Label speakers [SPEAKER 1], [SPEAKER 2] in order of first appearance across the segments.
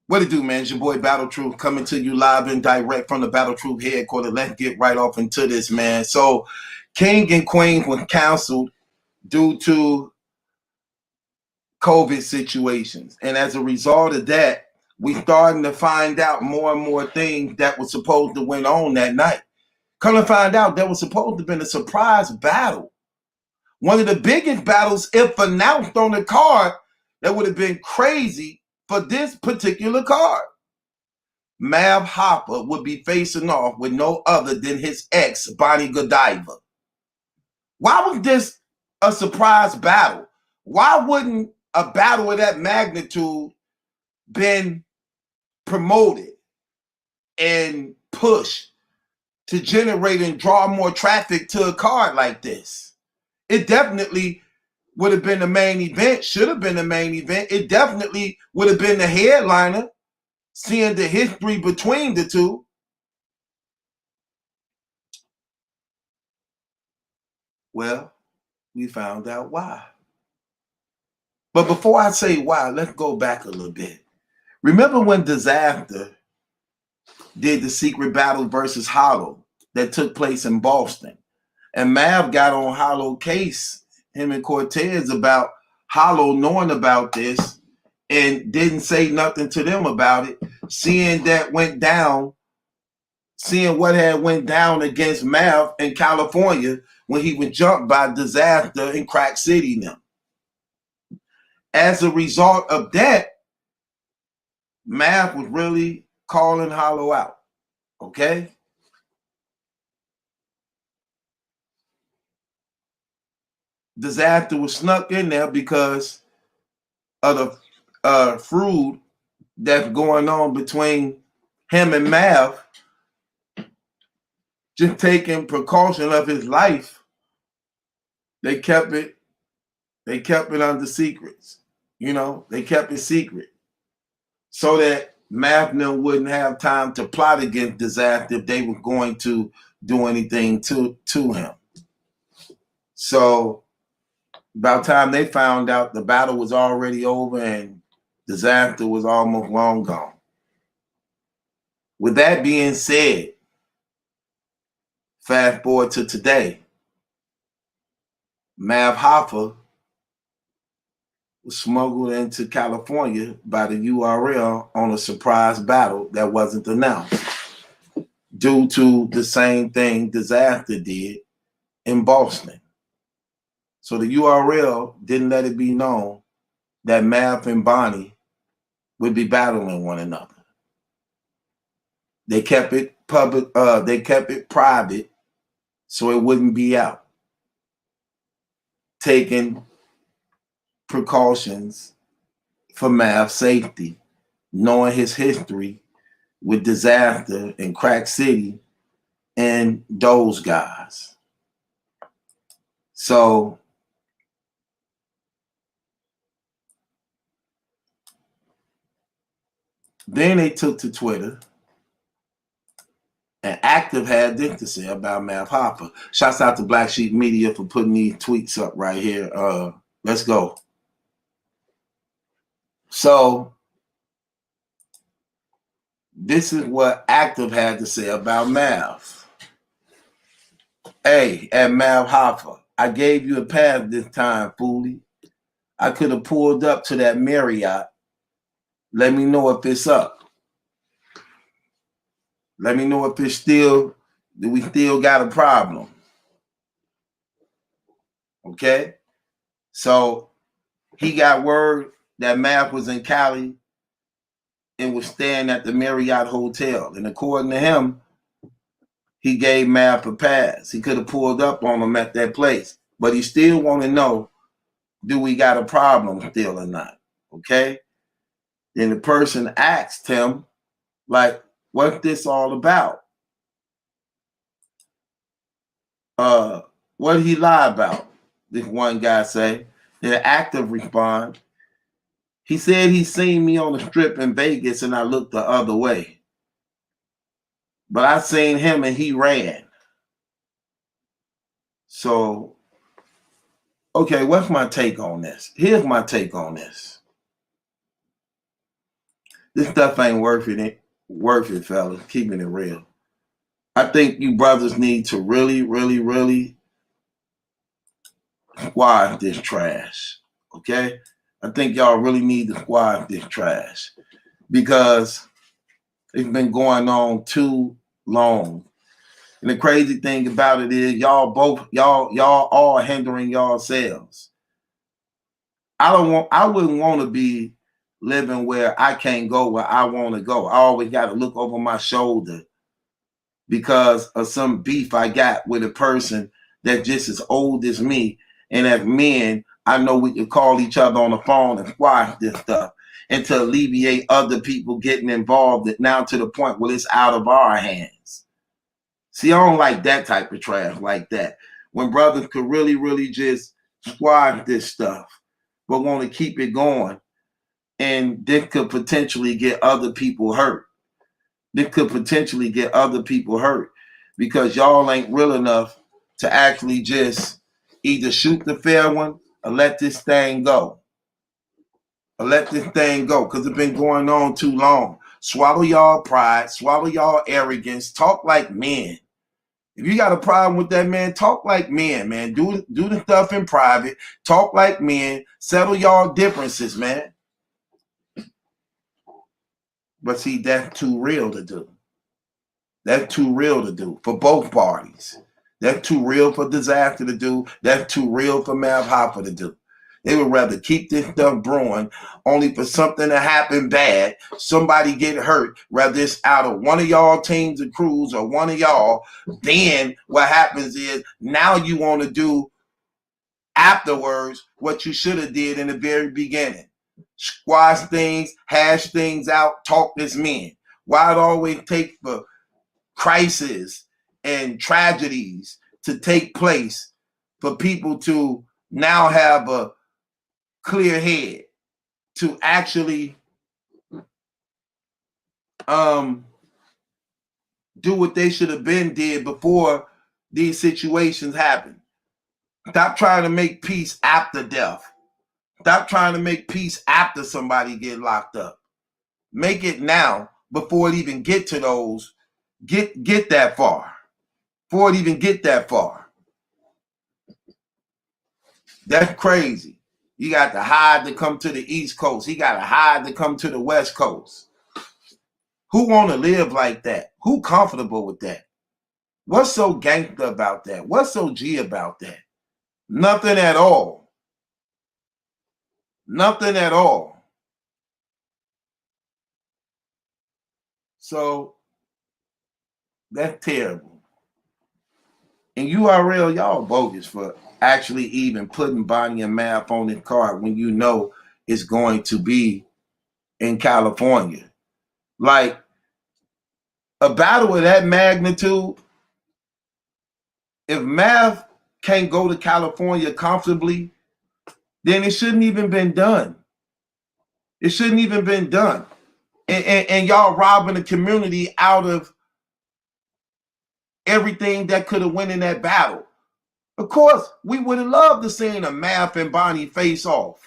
[SPEAKER 1] What it do, man? It's your boy Battle Truth coming to you live and direct from the Battle Truth headquarters. Let's get right off into this, man. So, King and Queen were canceled due to COVID situations. And as a result of that, we starting to find out more and more things that were supposed to went on that night. Come to find out, there was supposed to have been a surprise battle. One of the biggest battles, if announced on the card, that would have been crazy for this particular card. Mav Hoffa would be facing off with no other than his ex, Bonnie Godiva. Why was this a surprise battle? Why wouldn't a battle of that magnitude been promoted and pushed to generate and draw more traffic to a card like this? It definitely would have been the main event, should have been the main event. It definitely would have been the headliner, seeing the history between the two. Well, we found out why. But before I say why, let's go back a little bit. Remember when Disaster did the secret battle versus Hollow that took place in Boston? And Mav got on Hollow case, him and Cortez, about Hollow knowing about this and didn't say nothing to them about it, seeing that went down, seeing what had went down against Mav in California when he was jumped by Disaster in Crack City now. As a result of that, Mav was really calling Hollow out, okay? Disaster was snuck in there because of the feud that's going on between him and Mav, just taking precaution of his life. They kept it under secrets. You know, they kept it secret so that Mav wouldn't have time to plot against Disaster if they were going to do anything to him. So about time they found out, the battle was already over and Disaster was almost long gone. With that being said, fast forward to today. Mav Hoffa was smuggled into California by the URL on a surprise battle that wasn't announced due to the same thing Disaster did in Boston. So the URL didn't let it be known that Mav and Bonnie would be battling one another. They kept it public, they kept it private so it wouldn't be out. Taking precautions for Mav's safety, knowing his history with Disaster in Crack City and those guys. So then they took to Twitter, and Active had this to say about Mav Hoffa. Shouts out to Black Sheep Media for putting these tweets up right here. Let's go. So this is what Active had to say about Mav. Hey, at Mav Hoffa, I gave you a pass this time, foolie. I could have pulled up to that Marriott. Let me know if it's up. Let me know if it's still, that we still got a problem. Okay? So he got word that Mav was in Cali and was staying at the Marriott Hotel. And according to him, he gave Mav a pass. He could have pulled up on him at that place. But he still want to know, do we got a problem still or not? Okay? Then the person asked him, like, what's this all about? What did he lie about? This one guy say. The Active respond. He said he seen me on the strip in Vegas and I looked the other way. But I seen him and he ran. So, okay, what's my take on this? Here's my take on this. This stuff ain't worth it, fellas. Keeping it real. I think you brothers need to really, really, really squash this trash. Okay? I think y'all really need to squash this trash because it's been going on too long. And the crazy thing about it is y'all all hindering yourselves. I wouldn't want to be living where I can't go where I want to go. I always got to look over my shoulder because of some beef I got with a person that just as old as me. And as men, I know we can call each other on the phone and squash this stuff and to alleviate other people getting involved now to the point where it's out of our hands. See, I don't like that type of trash like that. When brothers could really, really just squash this stuff, but want to keep it going. And this could potentially get other people hurt. This could potentially get other people hurt because y'all ain't real enough to actually just either shoot the fair one or let this thing go. Or let this thing go because it's been going on too long. Swallow y'all pride, swallow y'all arrogance, talk like men. If you got a problem with that, man, talk like men, man. Do the stuff in private. Talk like men. Settle y'all differences, man. But see, that's too real to do. That's too real to do for both parties. That's too real for Disaster to do. That's too real for Mav Hopper to do. They would rather keep this stuff brewing only for something to happen bad, somebody get hurt, whether it's out of one of y'all teams of crews or one of y'all. Then what happens is now you want to do afterwards what you should have did in the very beginning. Squash things, hash things out, talk as men. Why it always take for crises and tragedies to take place for people to now have a clear head to actually do what they should have been did before these situations happen. Stop trying to make peace after death. Stop trying to make peace after somebody get locked up. Make it now before it even get to those, get that far. Before it even get that far. That's crazy. You got to hide to come to the East Coast. He got to hide to come to the West Coast. Who want to live like that? Who comfortable with that? What's so gangster about that? What's so G about that? Nothing at all. Nothing at all. So that's terrible. And URL, y'all bogus for actually even putting Bonnie and Math on the card when you know it's going to be in California. Like a battle of that magnitude, if Math can't go to California comfortably, then it shouldn't even been done. It shouldn't even been done. And y'all robbing the community out of everything that could have went in that battle. Of course, we would have loved to seen a Math and Bonnie face off.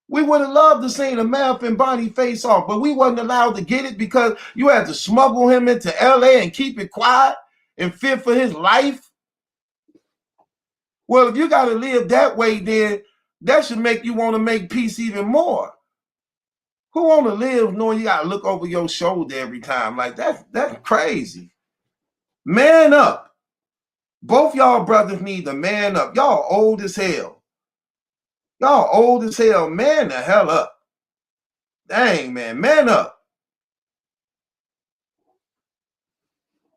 [SPEAKER 1] We would have loved to seen a Math and Bonnie face off, but we wasn't allowed to get it because you had to smuggle him into LA and keep it quiet and fear for his life. Well, if you got to live that way, then that should make you want to make peace even more. Who want to live knowing you got to look over your shoulder every time? Like, that's crazy. Man up. Both y'all brothers need to man up. Y'all old as hell. Y'all old as hell. Man the hell up. Dang, man up.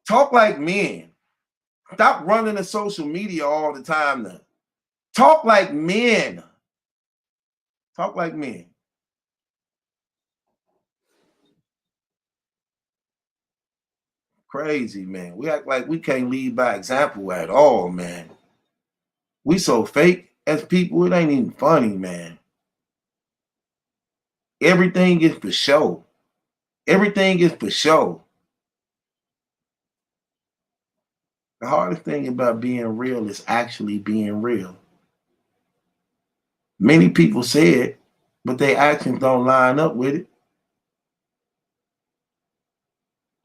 [SPEAKER 1] Talk like men. Stop running the social media all the time now. Talk like men. Talk like men. Crazy, man. We act like we can't lead by example at all, man. We so fake as people, it ain't even funny, man. Everything is for show. Everything is for show. The hardest thing about being real is actually being real. Many people say it, but their actions don't line up with it.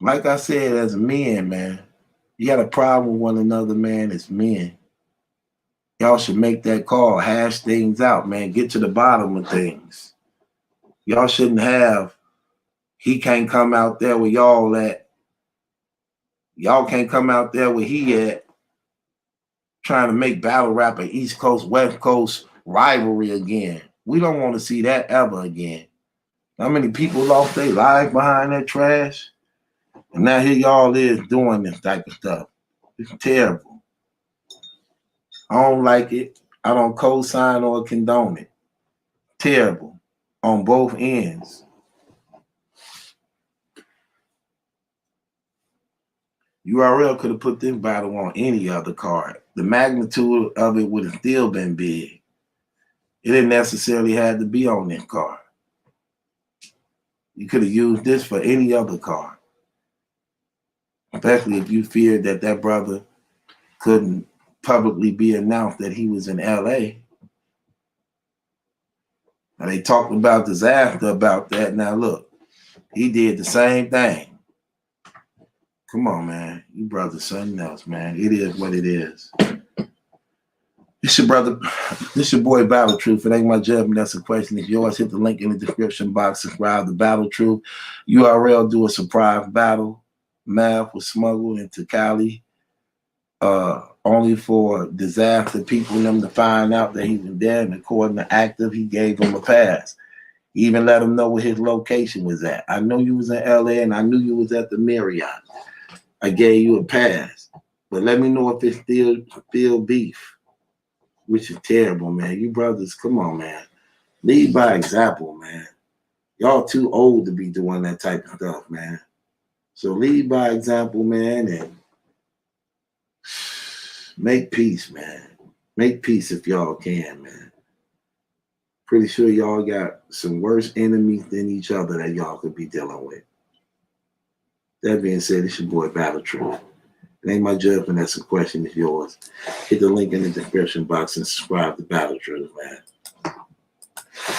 [SPEAKER 1] Like I said, as men, man, you got a problem with one another, man, as men. Y'all should make that call, hash things out, man. Get to the bottom of things. Y'all shouldn't have, he can't come out there where y'all at. Y'all can't come out there where he at, trying to make battle rap an East Coast, West Coast rivalry again. We don't want to see that ever again. How many people lost their lives behind that trash? And now here y'all is doing this type of stuff. It's terrible. I don't like it. I don't co-sign or condone it. Terrible on both ends. URL could have put this battle on any other card. The magnitude of it would have still been big. It didn't necessarily have to be on this card. You could have used this for any other card. Especially if you feared that that brother couldn't publicly be announced that he was in LA. And they talked about disaster about that. Now look, he did the same thing. Come on, man. You brother's something else, man. It is what it is. This your brother, this your boy Battle Truth. It ain't my judgment, that's a question. If yours, hit the link in the description box, subscribe to Battle Truth. URL do a surprise battle. Math was smuggled into Cali. Only for disaster people and them to find out that he was there, and according to Active, he gave him a pass. He even let him know where his location was at. I know you was in LA and I knew you was at the Marriott. I gave you a pass. But let me know if it's still beef, which is terrible, man. You brothers, come on, man. Lead by example, man. Y'all too old to be doing that type of stuff, man. So lead by example, man, and make peace, man. Make peace if y'all can, man. Pretty sure y'all got some worse enemies than each other that y'all could be dealing with. That being said, it's your boy Battle Truth. It ain't my judgment, that's a question, it's yours. Hit the link in the description box and subscribe to Battle Truth, man.